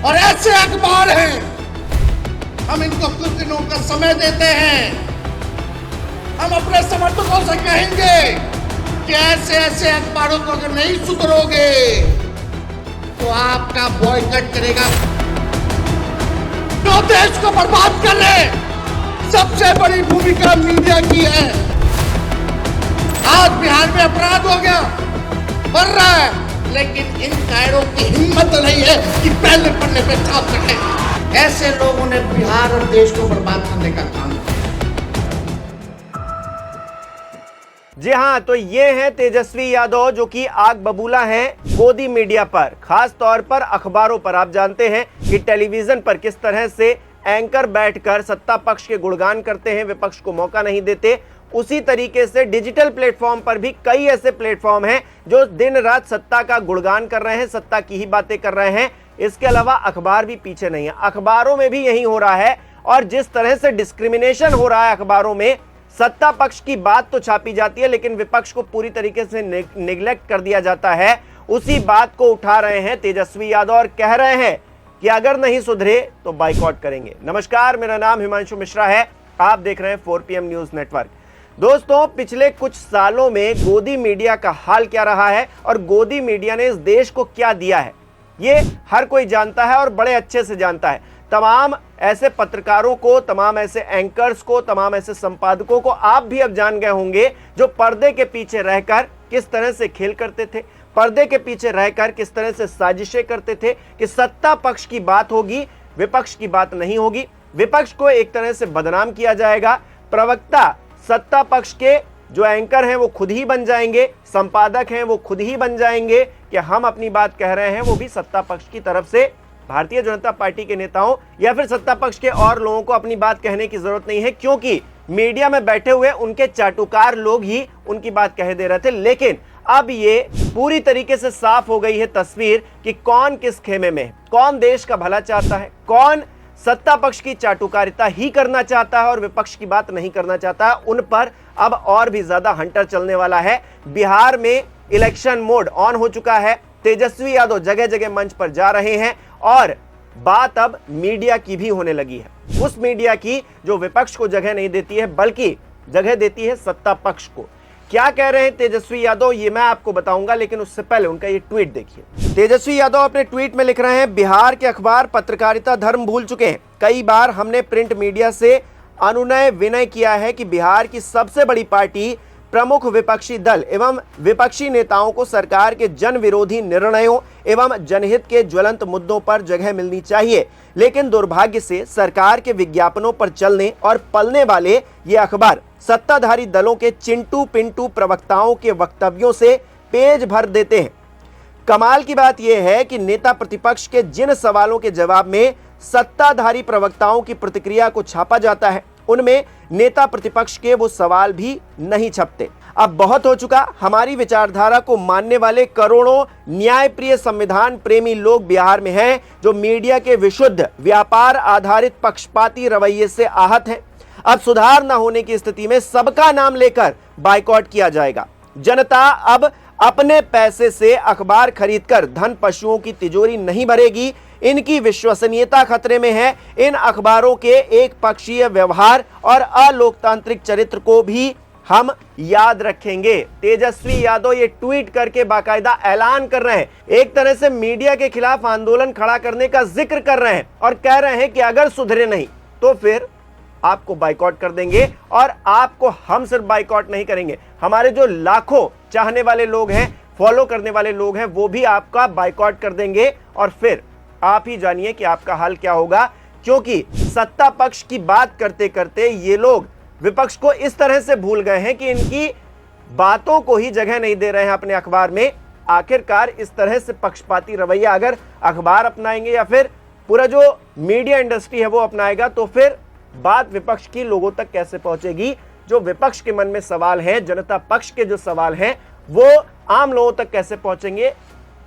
और ऐसे अखबार हैं, हम इनको कुछ दिनों का समय देते हैं। हम अपने समर्थकों से कहेंगे कि ऐसे ऐसे अखबारों को अगर नहीं सुधरोगे तो आपका बॉयकॉट करेगा। जो देश को बर्बाद कर रहे, सबसे बड़ी भूमिका मीडिया की है। आज बिहार में अपराध हो गया, बढ़ रहा है, लेकिन इन कायरों की हिम्मत नहीं है कि पहले पन्ने पे छाप सके। ऐसे लोगों ने बिहार और देश को बर्बाद करने का काम किया। जी हाँ, तो ये हैं तेजस्वी यादव जो कि आग बबूला हैं गोदी मीडिया पर, खास तौर पर अखबारों पर। आप जानते हैं कि टेलीविजन पर किस तरह से एंकर बैठकर सत्ता पक्ष के गुणगान करते हैं, विपक्ष को मौका नहीं देते। उसी तरीके से डिजिटल प्लेटफॉर्म पर भी कई ऐसे प्लेटफॉर्म हैं जो दिन रात सत्ता का गुणगान कर रहे हैं, सत्ता की ही बातें कर रहे हैं। इसके अलावा अखबार भी पीछे नहीं है, अखबारों में भी यही हो रहा है। और जिस तरह से डिस्क्रिमिनेशन हो रहा है अखबारों में, सत्ता पक्ष की बात तो छापी जाती है लेकिन विपक्ष को पूरी तरीके से निगलेक्ट कर दिया जाता है। उसी बात को उठा रहे हैं तेजस्वी यादव और कह रहे हैं कि अगर नहीं सुधरे तो बाइकॉट करेंगे। नमस्कार, मेरा नाम हिमांशु मिश्रा है, आप देख रहे हैं 4PM न्यूज नेटवर्क। दोस्तों, पिछले कुछ सालों में गोदी मीडिया का हाल क्या रहा है और गोदी मीडिया ने इस देश को क्या दिया है, ये हर कोई जानता है और बड़े अच्छे से जानता है। तमाम ऐसे पत्रकारों को, तमाम ऐसे एंकर्स को, तमाम ऐसे संपादकों को आप भी अब जान गए होंगे जो पर्दे के पीछे रहकर किस तरह से खेल करते थे, पर्दे के पीछे रहकर किस तरह से साजिशें करते थे कि सत्ता पक्ष की बात होगी, विपक्ष की बात नहीं होगी, विपक्ष को एक तरह से बदनाम किया जाएगा, प्रवक्ता सत्ता पक्ष के जो एंकर हैं वो खुद ही बन जाएंगे, संपादक हैं वो खुद ही बन जाएंगे कि हम अपनी बात कह रहे हैं, वो भी सत्ता पक्ष की तरफ से। भारतीय जनता पार्टी के नेताओं या फिर सत्ता पक्ष के और लोगों को अपनी बात कहने की जरूरत नहीं है, क्योंकि मीडिया में बैठे हुए उनके चाटुकार लोग ही उनकी बात कह दे रहे थे। लेकिन अब ये पूरी तरीके से साफ हो गई है तस्वीर कि कौन किस खेमे में है, कौन देश का भला चाहता है, कौन सत्ता पक्ष की चाटुकारिता ही करना चाहता है और विपक्ष की बात नहीं करना चाहता है। उन पर अब और भी ज्यादा हंटर चलने वाला है। बिहार में इलेक्शन मोड ऑन हो चुका है, तेजस्वी यादव जगह जगह मंच पर जा रहे हैं और बात अब मीडिया की भी होने लगी है। उस मीडिया की जो विपक्ष को जगह नहीं देती है बल्कि जगह देती है सत्ता पक्ष को। क्या कह रहे हैं तेजस्वी यादव, ये मैं आपको बताऊंगा, लेकिन उससे पहले उनका ये ट्वीट देखिए। तेजस्वी यादव अपने ट्वीट में लिख रहे हैं, बिहार के अखबार पत्रकारिता धर्म भूल चुके हैं। कई बार हमने प्रिंट मीडिया से अनुनय विनय किया है कि बिहार की सबसे बड़ी पार्टी, प्रमुख विपक्षी दल एवं विपक्षी नेताओं को सरकार के जन विरोधी निर्णयों एवं जनहित के ज्वलंत मुद्दों पर जगह मिलनी चाहिए। लेकिन दुर्भाग्य से सरकार के विज्ञापनों पर चलने और पलने वाले ये अखबार सत्ताधारी दलों के चिंटू पिंटू प्रवक्ताओं के वक्तव्यों से पेज भर देते हैं। कमाल की बात यह है कि नेता प्रतिपक्ष के जिन सवालों के जवाब में सत्ताधारी प्रवक्ताओं की प्रतिक्रिया को छापा जाता है, उनमें नेता प्रतिपक्ष के वो सवाल भी नहीं छपते। अब बहुत हो चुका, हमारी विचारधारा को मानने वाले करोड़ों न्यायप्रिय संविधान प्रेमी लोग बिहार में हैं जो मीडिया के विशुद्ध व्यापार आधारित पक्षपाती रवैये से आहत हैं। अब सुधार न होने की स्थिति में सबका नाम लेकर बाइकॉट किया जाएगा। जनता अब अपने पैसे से अखबार खरीदकर धन पशुओं की तिजोरी नहीं भरेगी। इनकी विश्वसनीयता खतरे में है। इन अखबारों के एक पक्षीय व्यवहार और अलोकतांत्रिक चरित्र को भी हम याद रखेंगे। तेजस्वी यादव ये ट्वीट करके बाकायदा ऐलान कर रहे हैं, एक तरह से मीडिया के खिलाफ आंदोलन खड़ा करने का जिक्र कर रहे हैं और कह रहे हैं कि अगर सुधरे नहीं तो फिर आपको बाइकॉट कर देंगे। और आपको हम सिर्फ बाइकॉट नहीं करेंगे, हमारे जो लाखों चाहने वाले लोग हैं, फॉलो करने वाले लोग हैं, वो भी आपका बाइकॉट कर देंगे। और फिर आप ही जानिए कि आपका हाल क्या होगा, क्योंकि सत्ता पक्ष की बात करते करते ये लोग विपक्ष को इस तरह से भूल गए हैं कि इनकी बातों को ही जगह नहीं दे रहे हैं अपने अखबार में। आखिरकार इस तरह से पक्षपाती रवैया अगर अखबार अपनाएंगे या फिर पूरा जो मीडिया इंडस्ट्री है वो अपनाएगा, तो फिर बात विपक्ष की लोगों तक कैसे पहुंचेगी। जो विपक्ष के मन में सवाल हैं, जनता पक्ष के जो सवाल हैं, वो आम लोगों तक कैसे पहुंचेंगे।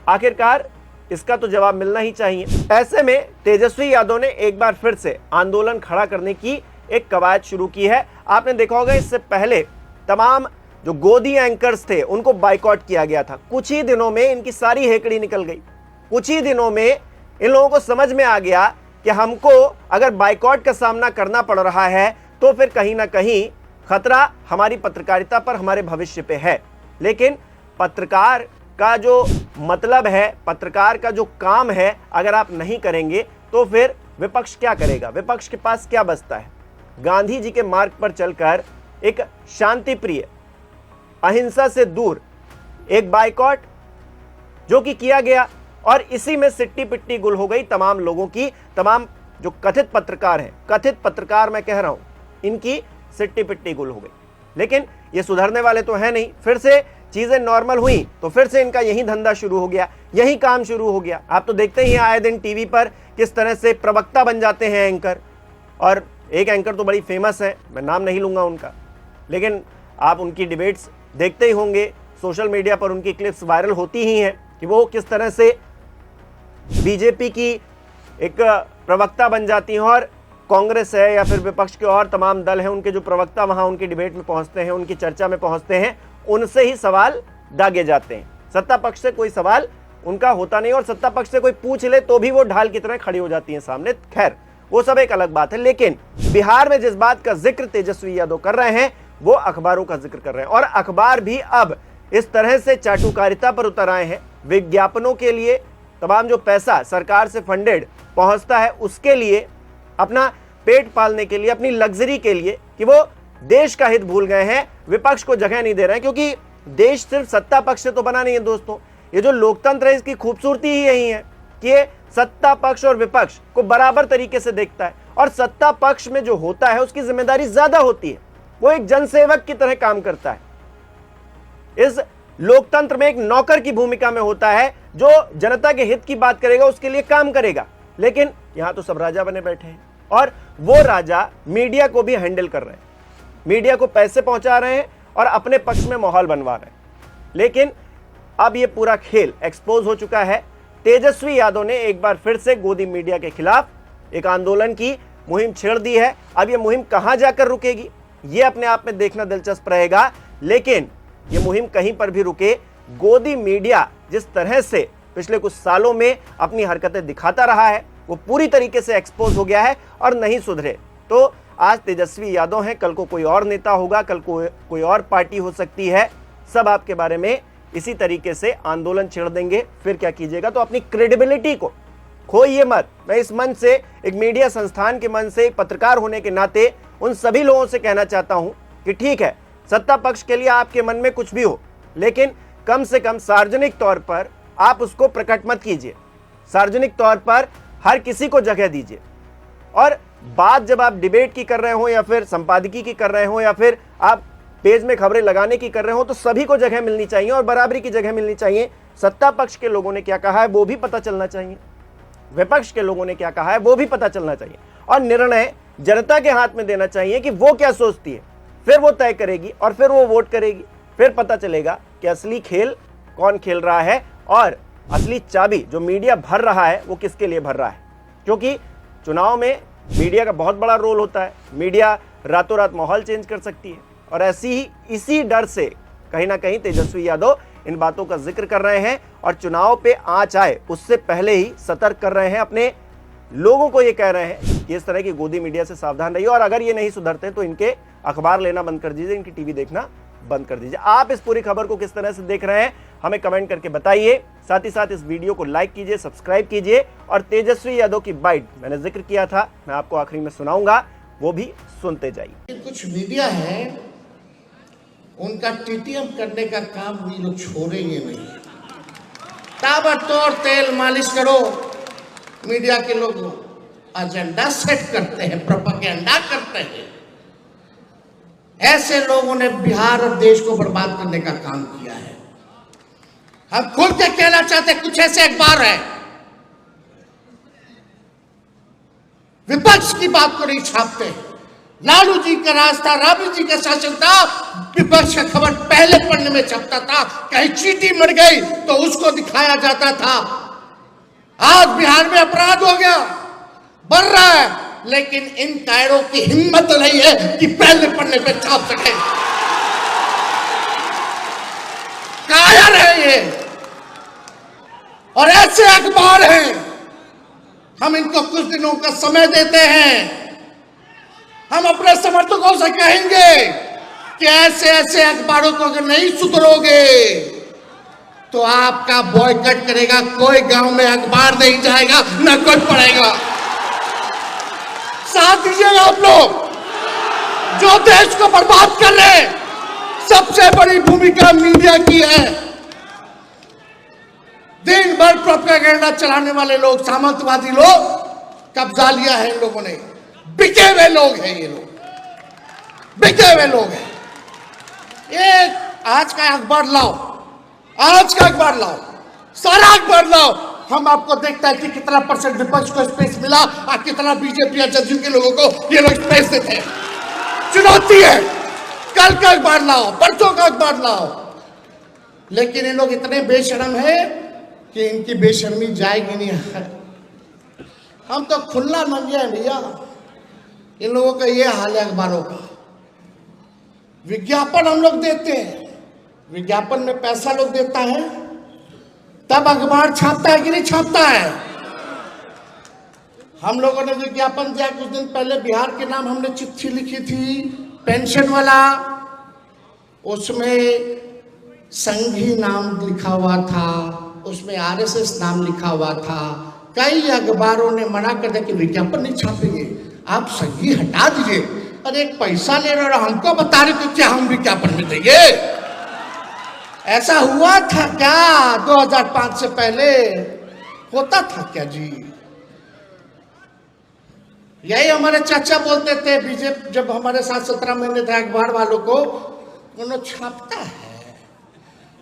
आखिरकार इसका तो जवाब मिलना ही चाहिए। ऐसे में तेजस्वी यादव ने एक बार फिर से आंदोलन खड़ा करने की एक कवायद शुरू की है। आपने देखा होगा इससे पहले तमाम जो गोदी एंकर्स थे उनको बाइकॉट किया गया था। कुछ ही दिनों में इनकी सारी हेकड़ी निकल गई। कुछ ही दिनों में इन लोगों को समझ में आ गया कि हमको अगर बाइकॉट का सामना करना पड़ रहा है तो फिर कहीं ना कहीं खतरा हमारी पत्रकारिता पर, हमारे भविष्य पे है। लेकिन पत्रकार का जो मतलब है, पत्रकार का जो काम है, अगर आप नहीं करेंगे तो फिर विपक्ष क्या करेगा? विपक्ष के पास क्या बचता है? गांधी जी के मार्ग पर चलकर एक शांति प्रिय, अहिंसा से दूर एक बाइकॉट जो कि किया गया और इसी में सिट्टी पिट्टी गुल हो गई तमाम लोगों की, तमाम जो कथित पत्रकार हैं, कथित पत्रकार मैं कह रहा हूं, इनकी सिट्टी पिट्टी गुल हो गई। लेकिन ये सुधरने वाले तो है नहीं। फिर से चीजें नॉर्मल हुई तो फिर से इनका यही धंधा शुरू हो गया, यही काम शुरू हो गया। आप तो देखते ही आए दिन टीवी पर किस तरह से प्रवक्ता बन जाते हैं एंकर, और एक एंकर तो बड़ी फेमस है, मैं नाम नहीं लूंगा उनका, लेकिन आप उनकी डिबेट्स देखते ही होंगे, सोशल मीडिया पर उनकी क्लिप्स वायरल होती ही हैं कि वो किस तरह से बीजेपी की एक प्रवक्ता बन जाती हैं और कांग्रेस है या फिर विपक्ष के और तमाम दल हैं, उनके जो प्रवक्ता वहां उनकी डिबेट में पहुंचते हैं, उनकी चर्चा में पहुंचते हैं, उनसे ही सवाल दागे जाते हैं। सत्ता पक्ष से कोई सवाल उनका होता नहीं और सत्ता पक्ष से कोई पूछ ले तो भी वो ढाल की तरह खड़ी हो जाती है सामने। खैर, वो सब एक अलग बात है। लेकिन बिहार में जिस बात का जिक्र तेजस्वी यादव कर रहे हैं वो अखबारों का जिक्र कर रहे हैं, और अखबार भी अब इस तरह से चाटुकारिता पर उतर आए हैं। विज्ञापनों के लिए तमाम जो पैसा सरकार से फंडेड पहुंचता है उसके लिए, अपना पेट पालने के लिए, अपनी लग्जरी के लिए, कि वो देश का हित भूल गए हैं, विपक्ष को जगह नहीं दे रहे हैं। क्योंकि देश सिर्फ सत्ता पक्ष से तो बना नहीं है दोस्तों, ये जो लोकतंत्र है इसकी खूबसूरती ही यही है कि ये सत्ता पक्ष और विपक्ष को बराबर तरीके से देखता है, और सत्ता पक्ष में जो होता है उसकी जिम्मेदारी ज्यादा होती है, वो एक जनसेवक की तरह काम करता है। इस लोकतंत्र में एक नौकर की भूमिका में होता है जो जनता के हित की बात करेगा, उसके लिए काम करेगा। लेकिन यहां तो सब राजा बने बैठे हैं और वो राजा मीडिया को भी हैंडल कर रहे हैं, मीडिया को पैसे पहुंचा रहे हैं और अपने पक्ष में माहौल बनवा रहे हैं। लेकिन अब ये पूरा खेल एक्सपोज हो चुका है। तेजस्वी यादव ने एक बार फिर से गोदी मीडिया के खिलाफ एक आंदोलन की मुहिम छेड़ दी है। अब ये मुहिम कहां जाकर रुकेगी ये अपने आप में देखना दिलचस्प रहेगा। लेकिन ये मुहिम कहीं पर भी रुके, गोदी मीडिया जिस तरह से पिछले कुछ सालों में अपनी हरकतें दिखाता रहा है वो पूरी तरीके से एक्सपोज हो गया है और नहीं सुधरे। तो आज तेजस्वी यादव हैं, कल को कोई और नेता होगा, कल को कोई और पार्टी हो सकती है, सब आपके बारे में इसी तरीके से आंदोलन छेड़ देंगे। फिर क्या कीजिएगा? तो अपनी क्रेडिबिलिटी को खोइए मत। मैं इस मन से, एक मीडिया संस्थान के मन से, एक पत्रकार होने के नाते उन सभी लोगों से कहना चाहता हूं कि ठीक है, सत्ता पक्ष के लिए आपके मन में कुछ भी हो, लेकिन कम से कम सार्वजनिक तौर पर आप उसको प्रकट मत कीजिए। सार्वजनिक तौर पर हर किसी को जगह दीजिए, और बात जब आप डिबेट की कर रहे हो या फिर संपादकीय की कर रहे हो या फिर आप पेज में खबरें लगाने की कर रहे हो, तो सभी को जगह मिलनी चाहिए और बराबरी की जगह मिलनी चाहिए। सत्ता पक्ष के लोगों ने क्या कहा है वो भी पता चलना चाहिए, विपक्ष के लोगों ने क्या कहा है वो भी पता चलना चाहिए, और निर्णय जनता के हाथ में देना चाहिए कि वो क्या सोचती है। फिर वो तय करेगी और फिर वो वोट करेगी। फिर पता चलेगा कि असली खेल कौन खेल रहा है और असली चाबी जो मीडिया भर रहा है वो किसके लिए भर रहा है। क्योंकि चुनाव में मीडिया का बहुत बड़ा रोल होता है, मीडिया रातों रात माहौल चेंज कर सकती है, और ऐसी ही इसी डर से कहीं ना कहीं तेजस्वी यादव इन बातों का जिक्र कर रहे हैं और चुनाव पे आंच आए उससे पहले ही सतर्क कर रहे हैं, अपने लोगों को ये कह रहे हैं कि इस तरह की गोदी मीडिया से सावधान रहिए, और अगर ये नहीं सुधरते तो इनके अखबार लेना बंद कर दीजिए, इनकी टीवी देखना बंद कर दीजिए। आप इस पूरी खबर को किस तरह से देख रहे हैं हमें कमेंट करके बताइए। साथ ही साथ इस वीडियो को लाइक कीजिए, सब्सक्राइब कीजिए, और तेजस्वी यादव की बाइट मैंने जिक्र किया था, मैं आपको आखिरी में सुनाऊंगा, वो भी सुनते जाइए। कुछ मीडिया है उनका टीटीएम करने का काम ये लोग छोड़ेंगे नहीं। ताबड़तोड़ तेल मालिश करो, मीडिया के लोग एजेंडा सेट करते हैं, प्रोपेगेंडा करते हैं। ऐसे लोगों ने बिहार और देश को बर्बाद करने का काम किया है। हम खुल के कहना चाहते हैं, कुछ ऐसे अखबार है विपक्ष की बात को नहीं छापते। लालू जी का राज था, राबड़ी जी का शासन था, विपक्ष का खबर पहले पन्ने में छपता था, कहीं चींटी मर गई तो उसको दिखाया जाता था। आज बिहार में अपराध हो गया, बढ़ रहा है, लेकिन इन कायरों की हिम्मत नहीं है कि पहले पन्ने पे छाप सके। कायर है ये, और ऐसे अखबार हैं हम इनको कुछ दिनों का समय देते हैं। हम अपने समर्थकों से कहेंगे कि ऐसे ऐसे अखबारों को अगर नहीं सुधरोगे तो आपका बॉयकॉट करेगा। कोई गांव में अखबार नहीं जाएगा, न कोई पढ़ेगा। साथ दीजिएगा आप लोग जो देश को बर्बाद कर रहे हैं। सबसे बड़ी भूमिका मीडिया की है। दिन भर प्रोपेगेंडा चलाने वाले लोग, सामंतवादी लोग, कब्जा लिया है इन लोगों ने। बिके हुए लोग हैं ये लोग, बिके हुए लोग हैं। ये आज का अखबार लाओ, आज का अखबार लाओ, सारा अखबार लाओ, हम आपको देखता है कि कितना % विपक्ष को स्पेस मिला और कितना बीजेपी और जदयू के लोगों को ये लोग स्पेस देते हैं। चुनौती है। कल का अखबार लाओ, परसों का अखबार लाओ। लेकिन ये लोग इतने बेशर्म है कि इनकी बेशर्मी जाएगी नहीं। हम तो खुला नंगे हैं भैया। इन लोगों का ये हाल है अखबारों का। विज्ञापन हम लोग देते हैं, विज्ञापन में पैसा लोग देता है, तब अखबार छापता है कि नहीं छापता है। हम लोगों ने विज्ञापन दिया कुछ दिन पहले, बिहार के नाम हमने चिट्ठी लिखी थी, पेंशन वाला। उसमें संघी नाम लिखा हुआ था, उसमें RSS नाम लिखा हुआ था। कई अखबारों ने मना कर दिया कि विज्ञापन नहीं छापेंगे, आप संघी हटा दीजिए। अरे एक पैसा ले रहे और हमको बता रहे तो क्या हम विज्ञापन में देंगे? ऐसा हुआ था क्या 2005 से पहले? होता था क्या जी? यही हमारे चाचा बोलते थे बीजेपी जब हमारे साथ 17 महीने थे अखबार वालों को, उन्होंने छापता है,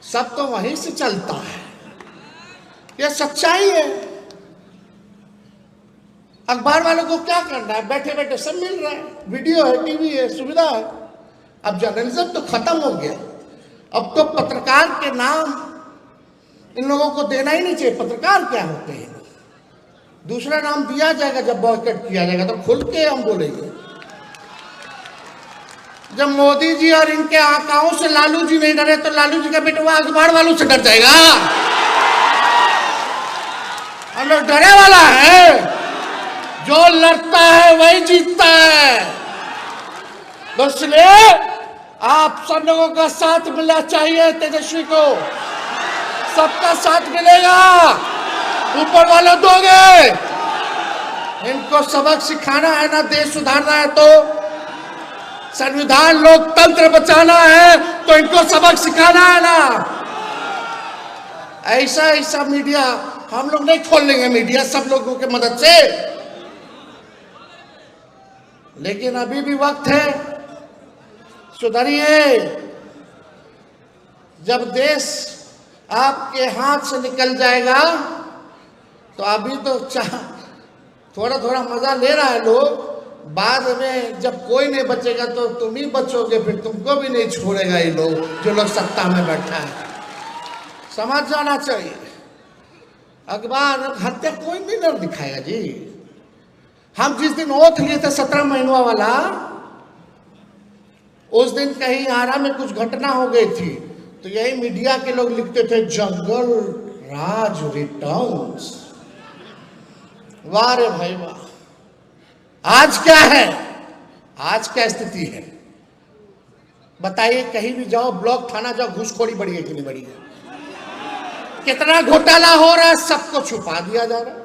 सब तो वहीं से चलता है। ये सच्चाई है। अखबार वालों को क्या करना है? बैठे बैठे सब मिल रहा है, वीडियो है, टीवी है, सुविधा है। अब जर्नलिज्म तो खत्म हो गया। अब तो पत्रकार के नाम इन लोगों को देना ही नहीं चाहिए। पत्रकार क्या होते हैं? दूसरा नाम दिया जाएगा जब बॉयकॉट किया जाएगा तो खुल के हम बोलेंगे। जब मोदी जी और इनके आकाओं से लालू जी नहीं डरे तो लालू जी का बेटा अखबार वालों से डर जाएगा। हम लोग डरे वाला है, जो लड़ता है वही जीतता है। तो इसलिए आप सब लोगों का साथ मिलना चाहिए। तेजस्वी को सबका साथ मिलेगा, ऊपर वाले दोगे। इनको सबक सिखाना है ना, देश सुधारना है तो, संविधान लोकतंत्र बचाना है तो इनको सबक सिखाना है ना। ऐसा ऐसा मीडिया हम लोग नहीं खोल लेंगे, मीडिया सब लोगों की मदद से। लेकिन अभी भी वक्त है, सुधरिए। जब देश आपके हाथ से निकल जाएगा तो अभी तो थोड़ा थोड़ा मजा ले रहा है लोग, बाद में जब कोई नहीं बचेगा तो तुम ही बचोगे, फिर तुमको भी नहीं छोड़ेगा ये लोग जो लोग सत्ता में बैठा है। समझ जाना चाहिए। अखबार हत्या कोई भी नहीं दिखाएगा जी। हम जिस दिन ओथ लिए थे 17 महीनों वाला, उस दिन कहीं आरा में कुछ घटना हो गई थी तो यही मीडिया के लोग लिखते थे जंगल राज रिटर्न्स। वाह रे भाई वाह। आज क्या है? आज क्या स्थिति है बताइए? कहीं भी जाओ, ब्लॉक थाना जाओ, घूसखोरी बढ़ी है कि नहीं बढ़ी है? कितना घोटाला हो रहा है, सबको छुपा दिया जा रहा है।